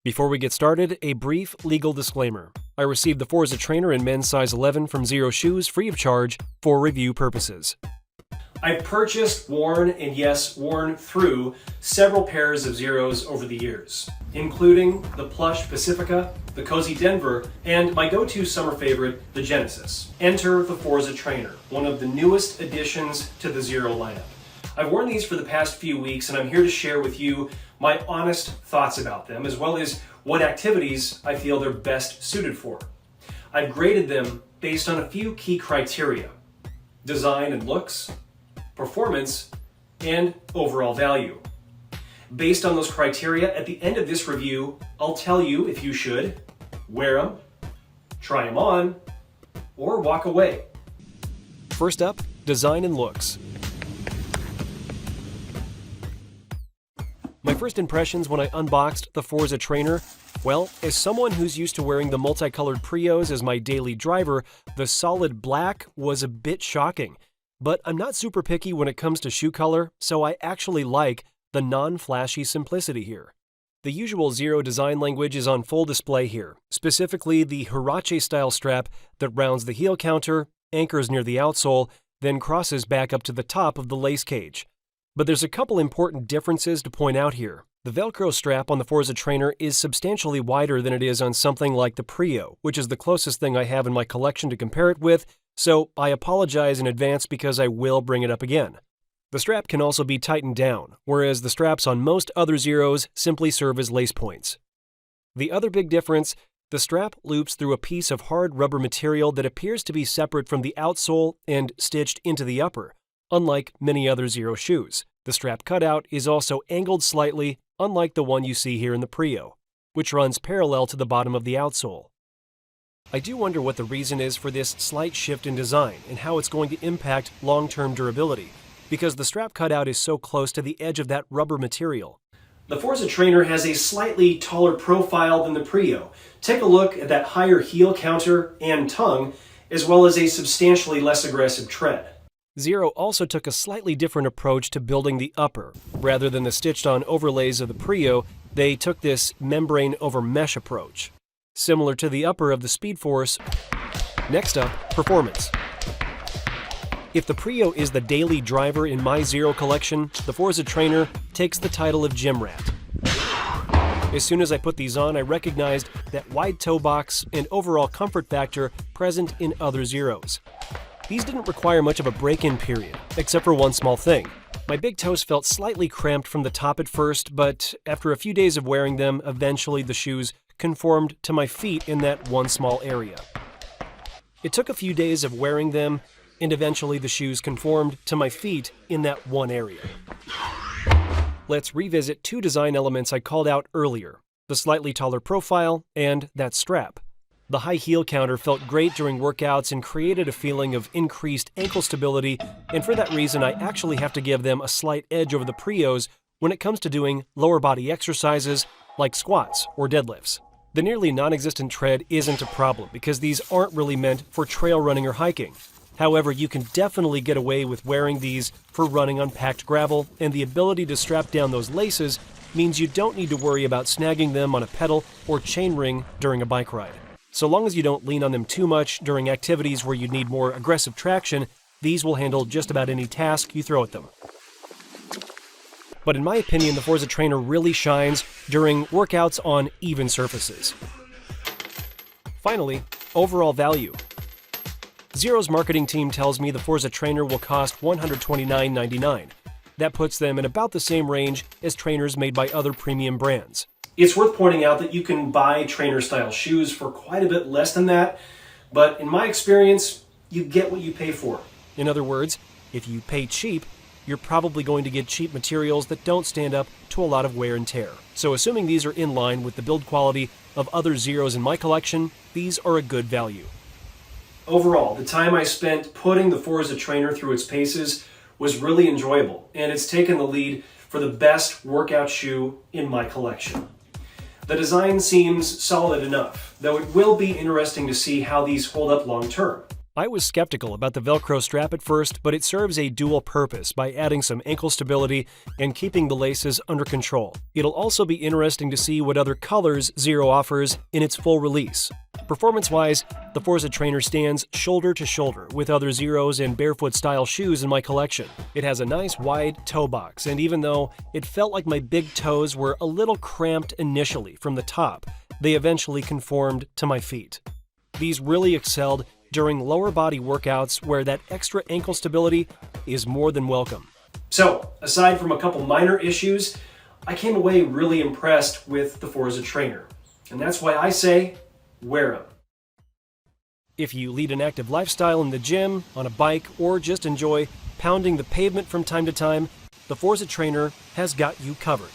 Before we get started, a brief legal disclaimer. I received the Forza trainer in men's size 11 from Xero Shoes free of charge for review purposes. I've purchased, worn, and yes, worn through several pairs of Xeros over the years, including the plush Pacifica, the cozy Denver, and my go-to summer favorite, the Genesis. Enter the Forza trainer, one of the newest additions to the Xero lineup. I've worn these for the past few weeks, and I'm here to share with you my honest thoughts about them, as well as what activities I feel they're best suited for. I've graded them based on a few key criteria: design and looks, performance, and overall value. Based on those criteria, at the end of this review, I'll tell you if you should wear them, try them on, or walk away. First up, design and looks. My first impressions when I unboxed the Forza trainer, well, as someone who's used to wearing the multicolored Prios as my daily driver, the solid black was a bit shocking. But I'm not super picky when it comes to shoe color, so I actually like the non-flashy simplicity here. The usual Xero design language is on full display here, specifically the Huarache-style strap that rounds the heel counter, anchors near the outsole, then crosses back up to the top of the lace cage. But there's a couple important differences to point out here. The Velcro strap on the Forza trainer is substantially wider than it is on something like the Prio, which is the closest thing I have in my collection to compare it with, so I apologize in advance because I will bring it up again. The strap can also be tightened down, whereas the straps on most other Xeros simply serve as lace points. The other big difference, the strap loops through a piece of hard rubber material that appears to be separate from the outsole and stitched into the upper. Unlike many other Xero shoes, the strap cutout is also angled slightly, unlike the one you see here in the Prio, which runs parallel to the bottom of the outsole. I do wonder what the reason is for this slight shift in design and how it's going to impact long-term durability, because the strap cutout is so close to the edge of that rubber material. The Forza trainer has a slightly taller profile than the Prio. Take a look at that higher heel counter and tongue, as well as a substantially less aggressive tread. Xero also took a slightly different approach to building the upper. Rather than the stitched-on overlays of the Prio, they took this membrane over mesh approach, similar to the upper of the Speed Force. Next up, performance. If the Prio is the daily driver in my Xero collection, the Forza trainer takes the title of gym rat. As soon as I put these on, I recognized that wide toe box and overall comfort factor present in other Xeros. These didn't require much of a break-in period, except for one small thing. My big toes felt slightly cramped from the top at first, but after a few days of wearing them, eventually the shoes conformed to my feet in that one small area. It took a few days of wearing them, and eventually the shoes conformed to my feet in that one area. Let's revisit two design elements I called out earlier: the slightly taller profile and that strap. The high heel counter felt great during workouts and created a feeling of increased ankle stability, and for that reason I actually have to give them a slight edge over the Prios when it comes to doing lower body exercises like squats or deadlifts. The nearly non-existent tread isn't a problem because these aren't really meant for trail running or hiking. However, you can definitely get away with wearing these for running on packed gravel, and the ability to strap down those laces means you don't need to worry about snagging them on a pedal or chainring during a bike ride. So long as you don't lean on them too much during activities where you need more aggressive traction, these will handle just about any task you throw at them. But in my opinion, the Forza trainer really shines during workouts on even surfaces. Finally, overall value. Xero's marketing team tells me the Forza trainer will cost $129.99. That puts them in about the same range as trainers made by other premium brands. It's worth pointing out that you can buy trainer-style shoes for quite a bit less than that, but in my experience, you get what you pay for. In other words, if you pay cheap, you're probably going to get cheap materials that don't stand up to a lot of wear and tear. So assuming these are in line with the build quality of other Xeros in my collection, these are a good value. Overall, the time I spent putting the Forza trainer through its paces was really enjoyable, and it's taken the lead for the best workout shoe in my collection. The design seems solid enough, though it will be interesting to see how these hold up long term. I was skeptical about the Velcro strap at first, but it serves a dual purpose by adding some ankle stability and keeping the laces under control. It'll also be interesting to see what other colors Xero offers in its full release. Performance-wise, the Forza trainer stands shoulder to shoulder with other Xeros and Barefoot-style shoes in my collection. It has a nice wide toe box, and even though it felt like my big toes were a little cramped initially from the top, they eventually conformed to my feet. These really excelled during lower body workouts where that extra ankle stability is more than welcome. So, aside from a couple minor issues, I came away really impressed with the Forza trainer. And that's why I say, wear them. If you lead an active lifestyle in the gym, on a bike, or just enjoy pounding the pavement from time to time, the Forza trainer has got you covered.